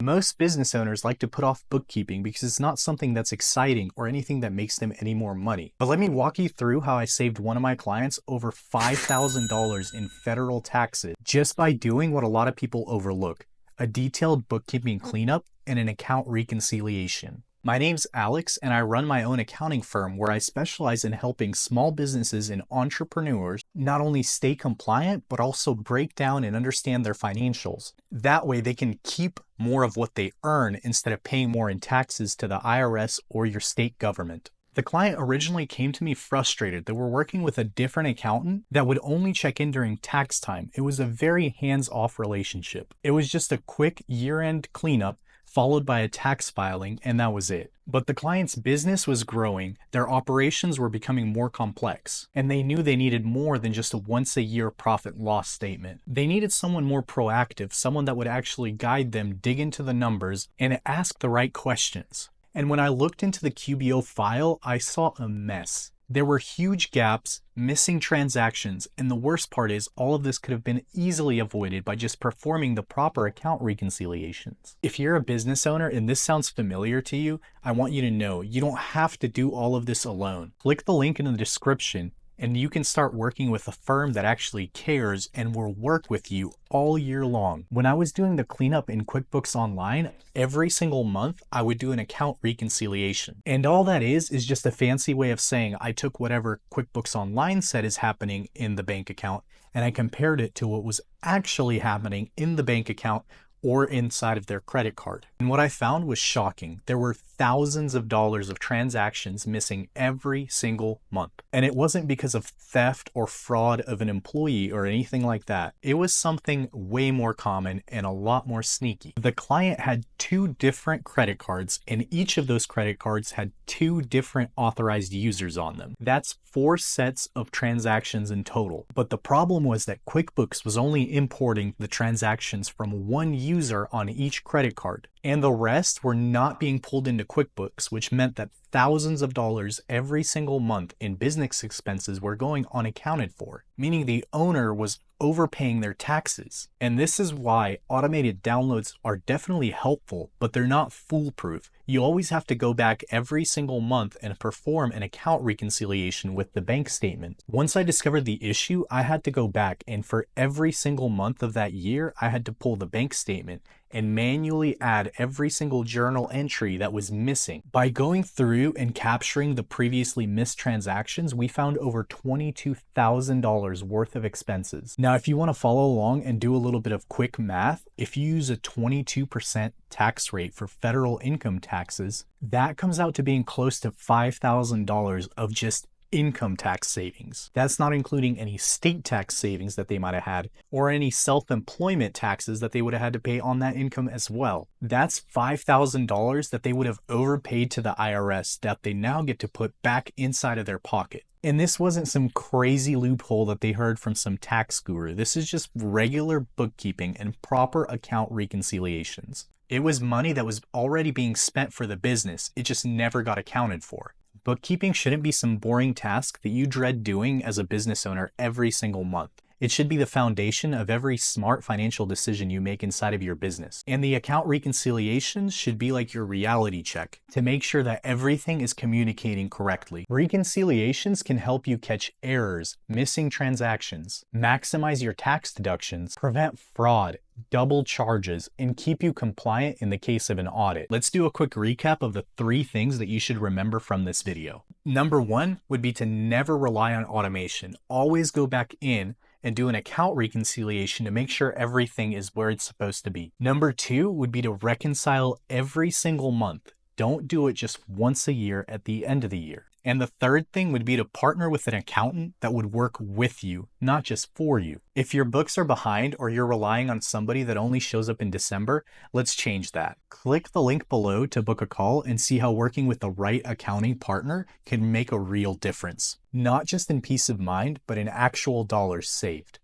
Most business owners like to put off bookkeeping because it's not something that's exciting or anything that makes them any more money. But let me walk you through how I saved one of my clients over $5,000 in federal taxes just by doing what a lot of people overlook: a detailed bookkeeping cleanup and an account reconciliation. My name's Alex, and I run my own accounting firm where I specialize in helping small businesses and entrepreneurs not only stay compliant, but also break down and understand their financials. That way they can keep more of what they earn instead of paying more in taxes to the IRS or your state government. The client originally came to me frustrated that we're working with a different accountant that would only check in during tax time. It was a very hands-off relationship. It was just a quick year-end cleanup followed by a tax filing, and that was it. But the client's business was growing, their operations were becoming more complex, and they knew they needed more than just a once-a-year profit and loss statement. They needed someone more proactive, someone that would actually guide them, dig into the numbers, and ask the right questions. And when I looked into the QBO file, I saw a mess. There were huge gaps, missing transactions, and the worst part is all of this could have been easily avoided by just performing the proper account reconciliations. If you're a business owner and this sounds familiar to you, I want you to know you don't have to do all of this alone. Click the link in the description and you can start working with a firm that actually cares and will work with you all year long. When I was doing the cleanup in QuickBooks Online, every single month I would do an account reconciliation. And all that is just a fancy way of saying I took whatever QuickBooks Online said is happening in the bank account and I compared it to what was actually happening in the bank account or inside of their credit card. And what I found was shocking. There were thousands of dollars of transactions missing every single month. And it wasn't because of theft or fraud of an employee or anything like that. It was something way more common and a lot more sneaky. The client had 2 different credit cards, and each of those credit cards had 2 different authorized users on them. That's 4 sets of transactions in total. But the problem was that QuickBooks was only importing the transactions from 1 user on each credit card, and the rest were not being pulled into QuickBooks, which meant that thousands of dollars every single month in business expenses were going unaccounted for, meaning the owner was overpaying their taxes. And this is why automated downloads are definitely helpful, but they're not foolproof. You always have to go back every single month and perform an account reconciliation with the bank statement. Once I discovered the issue, I had to go back, and for every single month of that year, I had to pull the bank statement and manually add every single journal entry that was missing. By going through and capturing the previously missed transactions, we found over $22,000 worth of expenses. Now, if you want to follow along and do a little bit of quick math, if you use a 22% tax rate for federal income taxes, that comes out to being close to $5,000 of just income tax savings. That's not including any state tax savings that they might have had or any self-employment taxes that they would have had to pay on that income as well. That's $5,000 that they would have overpaid to the IRS that they now get to put back inside of their pocket. And this wasn't some crazy loophole that they heard from some tax guru. This is just regular bookkeeping and proper account reconciliations. It was money that was already being spent for the business. It just never got accounted for. Bookkeeping shouldn't be some boring task that you dread doing as a business owner every single month. It should be the foundation of every smart financial decision you make inside of your business. And the account reconciliations should be like your reality check to make sure that everything is communicating correctly. Reconciliations can help you catch errors, missing transactions, maximize your tax deductions, prevent fraud, double charges, and keep you compliant in the case of an audit. Let's do a quick recap of the 3 things that you should remember from this video. Number 1 would be to never rely on automation. Always go back in and do an account reconciliation to make sure everything is where it's supposed to be. Number 2 would be to reconcile every single month. Don't do it just once a year at the end of the year. And the third thing would be to partner with an accountant that would work with you, not just for you. If your books are behind or you're relying on somebody that only shows up in December, let's change that. Click the link below to book a call and see how working with the right accounting partner can make a real difference. Not just in peace of mind, but in actual dollars saved.